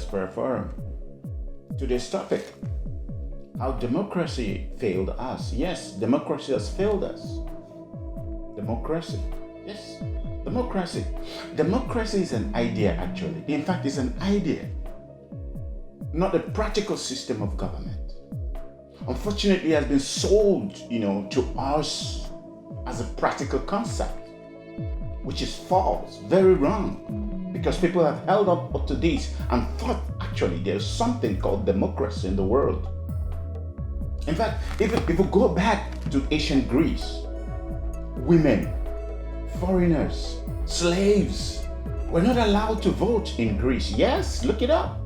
Diaspora Forum. Today's topic: how democracy failed us. Yes, democracy has failed us. Democracy. Yes, democracy. Democracy is an idea, actually. In fact, it's an idea, not a practical system of government. Unfortunately, it has been sold, to us as a practical concept, which is false, very wrong, because people have held up to this and thought actually there's something called democracy in the world. In fact, if we go back to ancient Greece, women, foreigners, slaves were not allowed to vote in Greece. Yes, look it up.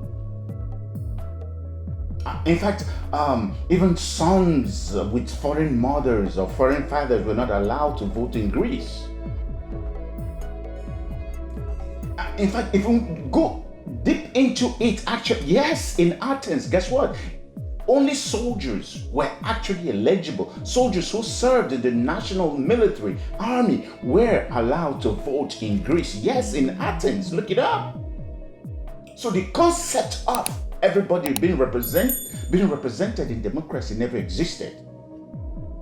In fact, even sons with foreign mothers or foreign fathers were not allowed to vote in Greece. In fact, if we go deep into it, actually, yes, in Athens, guess what? Only soldiers were actually eligible. Soldiers who served in the national military army were allowed to vote in Greece. Yes, in Athens, look it up. So the concept of everybody being represented in democracy never existed.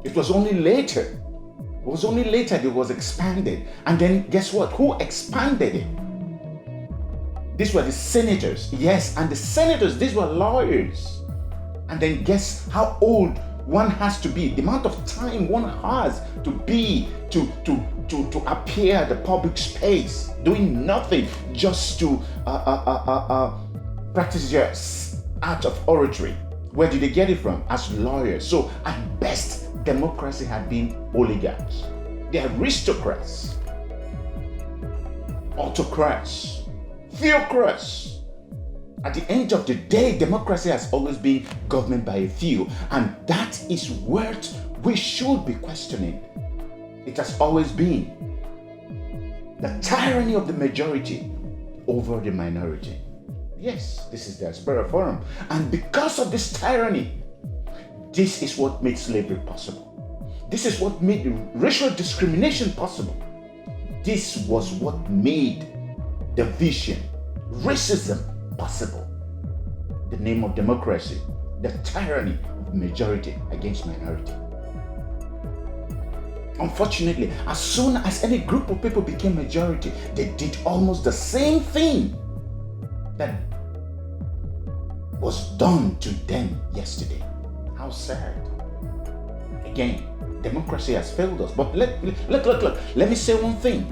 It was only later. It was expanded. And then guess what? Who expanded it? These were the senators. Yes, and the senators, these were lawyers. And then guess how old one has to be, the amount of time one has to be to appear at the public space, doing nothing, just to practice your art of oratory. Where did they get it from? As lawyers. So at best, democracy had been oligarchs. The aristocrats, autocrats, theocrats. At the end of the day, democracy has always been government by a few, and that is what we should be questioning. It has always been the tyranny of the majority over the minority. Yes, this is the Diaspora Forum, and because of this tyranny, this is what made slavery possible. This is what made racial discrimination possible. This was what made division, racism possible. The name of democracy, the tyranny of majority against minority. Unfortunately, as soon as any group of people became majority, they did almost the same thing that was done to them yesterday. How sad. Again, democracy has failed us. But look. Let me say one thing.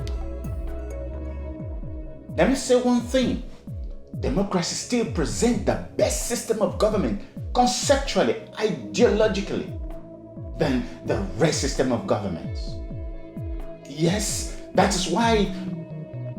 Democracy still presents the best system of government, conceptually, ideologically, than the rest system of governments. Yes, that is why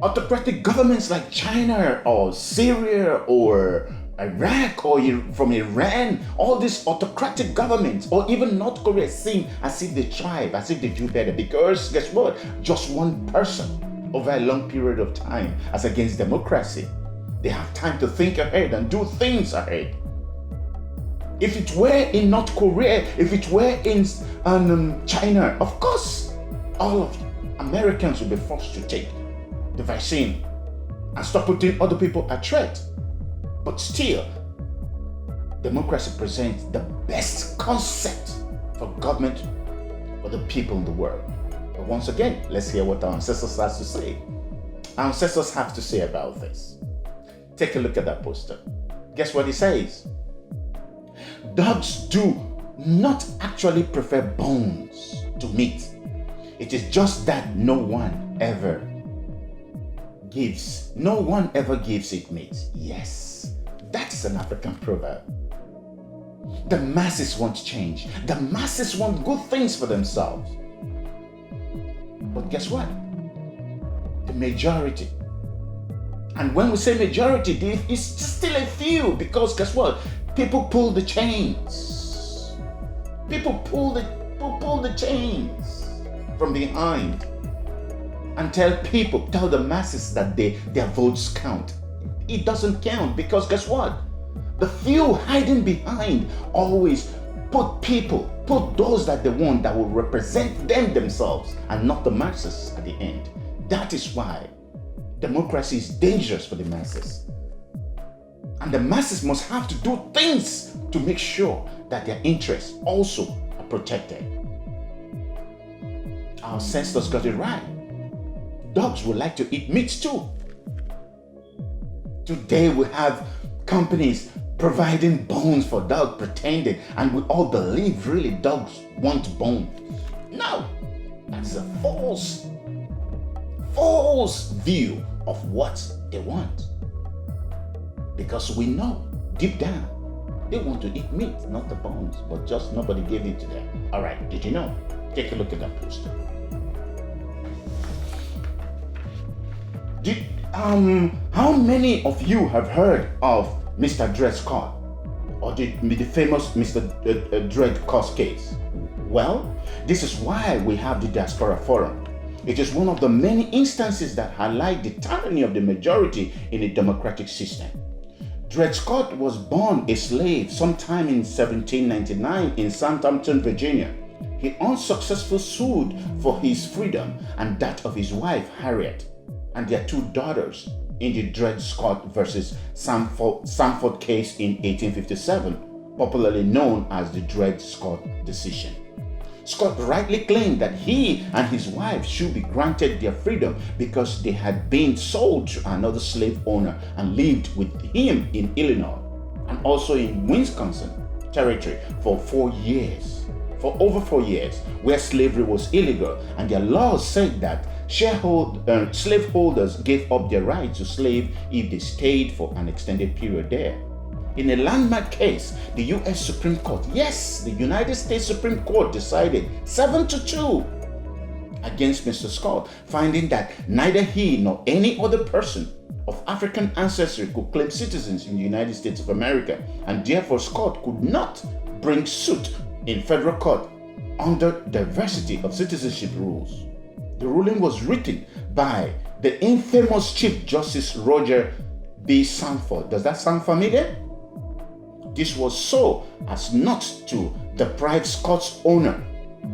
autocratic governments like China or Syria or Iraq or from Iran, all these autocratic governments, or even North Korea, seem as if they thrive, as if they do better, because guess what? Just one person over a long period of time as against democracy. They have time to think ahead and do things ahead. If it were in North Korea, if it were in China, of course, all of Americans will be forced to take the vaccine and stop putting other people at threat. But still, democracy presents the best concept for government for the people in the world. But once again, let's hear what our ancestors have to say. Our ancestors have to say about this. Take a look at that poster. Guess what it says? Dogs do not actually prefer bones to meat. It is just that no one ever gives it meat. Yes, that's an African proverb. The masses want change. The masses want good things for themselves. But guess what? The majority. And when we say majority, it's still a few, because guess what? People pull the chains. People pull the chains from behind and tell the masses that their votes count. It doesn't count, because guess what? The few hiding behind always put those that they want that will represent them themselves and not the masses at the end. That is why democracy is dangerous for the masses. And the masses must have to do things to make sure that their interests also are protected. Our ancestors got it right. Dogs would like to eat meat too. Today we have companies providing bones for dogs, pretending, and we all believe really dogs want bone. No, that's a false view of what they want. Because we know deep down they want to eat meat, not the bones, but just nobody gave it to them. All right, did you know? Take a look at that poster. How many of you have heard of Mr. Dred Scott or the famous Mr. Dred Scott case? Well, this is why we have the Diaspora Forum. It is one of the many instances that highlight the tyranny of the majority in a democratic system. Dred Scott was born a slave sometime in 1799 in Southampton, Virginia. He unsuccessfully sued for his freedom and that of his wife, Harriet, and their two daughters in the Dred Scott versus Sanford case in 1857, popularly known as the Dred Scott decision. Scott rightly claimed that he and his wife should be granted their freedom because they had been sold to another slave owner and lived with him in Illinois and also in Wisconsin territory for over 4 years, where slavery was illegal, and their laws said that slaveholders gave up their right to slave if they stayed for an extended period there. In a landmark case, the U.S. Supreme Court, yes, the United States Supreme Court decided 7-2 against Mr. Scott, finding that neither he nor any other person of African ancestry could claim citizens in the United States of America, and therefore Scott could not bring suit in federal court under diversity of citizenship rules. The ruling was written by the infamous Chief Justice Roger B. Sanford. Does that sound familiar? This was so as not to deprive Scott's owner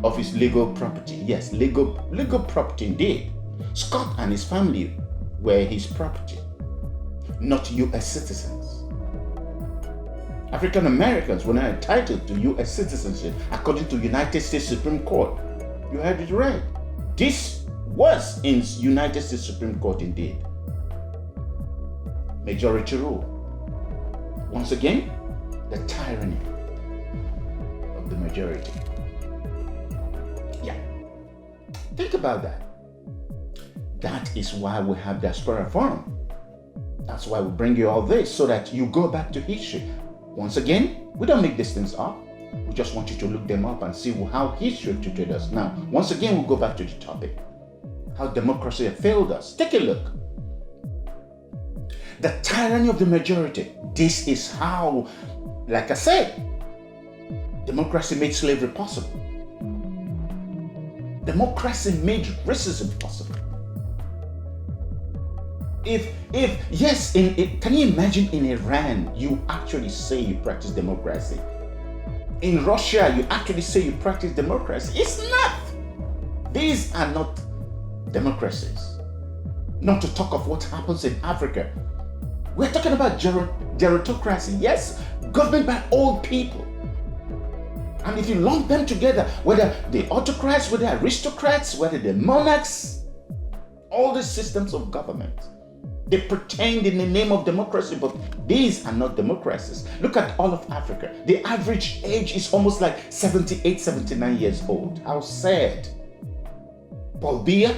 of his legal property. Yes, legal property indeed. Scott and his family were his property, not U.S. citizens. African Americans were not entitled to U.S. citizenship according to United States Supreme Court. You heard it right. This was in United States Supreme Court indeed. Majority rule. Once again, the tyranny of the majority. Yeah. Think about that. That is why we have Diaspora Forum. That's why we bring you all this, so that you go back to history. Once again, we don't make these things up. We just want you to look them up and see how history treated us. Now, once again, we'll go back to the topic. How democracy has failed us. Take a look. The tyranny of the majority. This is how, like I said, democracy made slavery possible. Democracy made racism possible. Can you imagine in Iran, you actually say you practice democracy? In Russia, you actually say you practice democracy. It's not. These are not democracies. Not to talk of what happens in Africa. We're talking about gerontocracy. Yes, government by old people. And if you lump them together, whether the autocrats, whether the aristocrats, whether the monarchs, all these systems of government, they pretend in the name of democracy, but these are not democracies. Look at all of Africa. The average age is almost like 78, 79 years old. How sad. Paul Biya,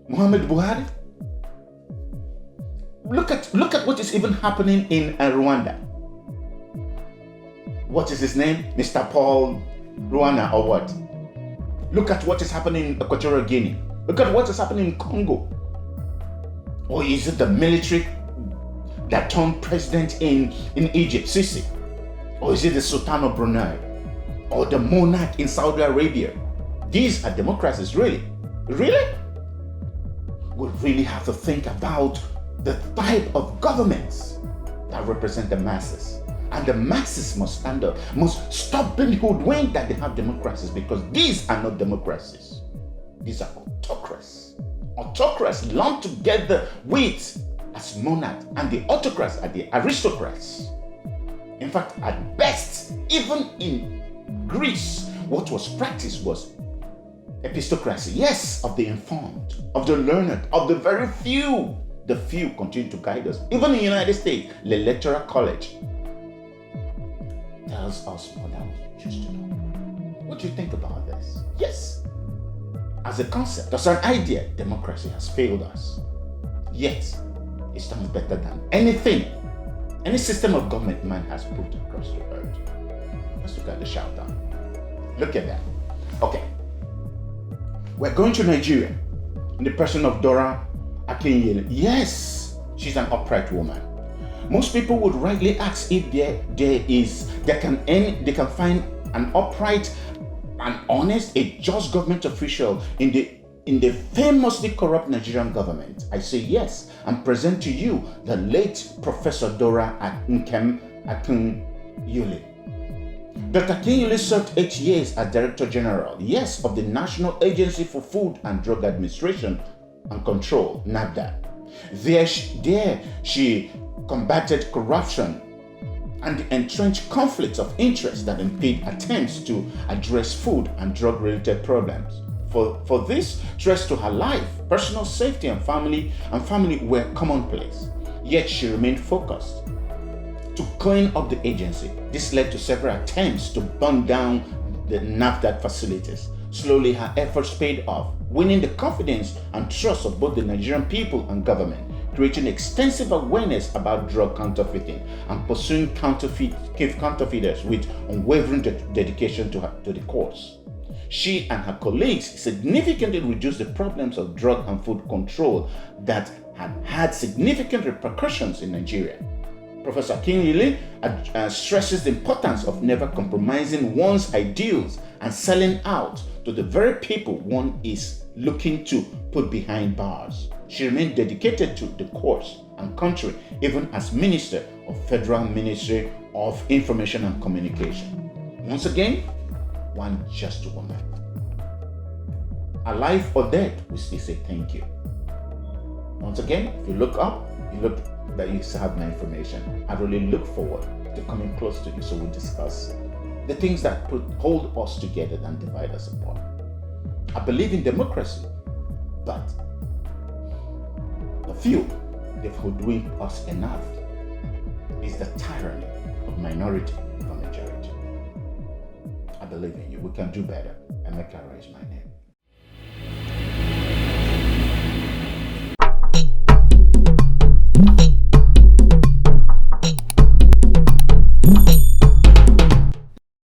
Muhammad Buhari. Look at what is even happening in Rwanda. What is his name? Mr. Paul Rwanda or what? Look at what is happening in Equatorial Guinea. Look at what is happening in Congo. Or is it the military that turned president in Egypt, Sisi? Or is it the Sultan of Brunei? Or the monarch in Saudi Arabia? These are democracies, really? Really? We really have to think about the type of governments that represent the masses. And the masses must stand up, must stop being hoodwinked that they have democracies, because these are not democracies. These are autocrats. Autocrats lumped together with as monarchs and the autocrats are the aristocrats. In fact, at best, even in Greece, what was practiced was epistocracy, yes, of the informed, of the learned, of the very few. The few continue to guide us. Even in the United States, the electoral college tells us more than we choose to know. What do you think about this? Yes, as a concept, as an idea, democracy has failed us. Yet, it stands better than anything, any system of government man has put across the earth. Let's look at the shout down. Look at that. Okay. We're going to Nigeria in the person of Dora Akinyele. Yes, she's an upright woman. Most people would rightly ask if they can find an upright, an honest, a just government official in the famously corrupt Nigerian government. I say yes, and present to you the late Professor Dora Akinyele. Dr. Akinyele served 8 years as Director General, yes, of the National Agency for Food and Drug Administration and Control, NAFDA. There she combated corruption and the entrenched conflicts of interest that impede attempts to address food and drug-related problems. For this, threats to her life, personal safety, and family were commonplace. Yet she remained focused to clean up the agency. This led to several attempts to burn down the NAFDA facilities. Slowly, her efforts paid off, winning the confidence and trust of both the Nigerian people and government, creating extensive awareness about drug counterfeiting and pursuing counterfeiters with unwavering dedication to the cause. She and her colleagues significantly reduced the problems of drug and food control that had significant repercussions in Nigeria. Professor Akinyele stresses the importance of never compromising one's ideals and selling out to the very people one is looking to put behind bars. She remained dedicated to the cause and country, even as Minister of Federal Ministry of Information and Communication. Once again, one just woman. Alive or dead, we still say thank you. Once again, if you look up, you look that you still have my information. I really look forward to coming close to you so we discuss the things that hold us together and divide us apart. I believe in democracy, but the few, they've hoodwinked us enough, is the tyranny of minority over majority. I believe in you. We can do better. Emeka is my name.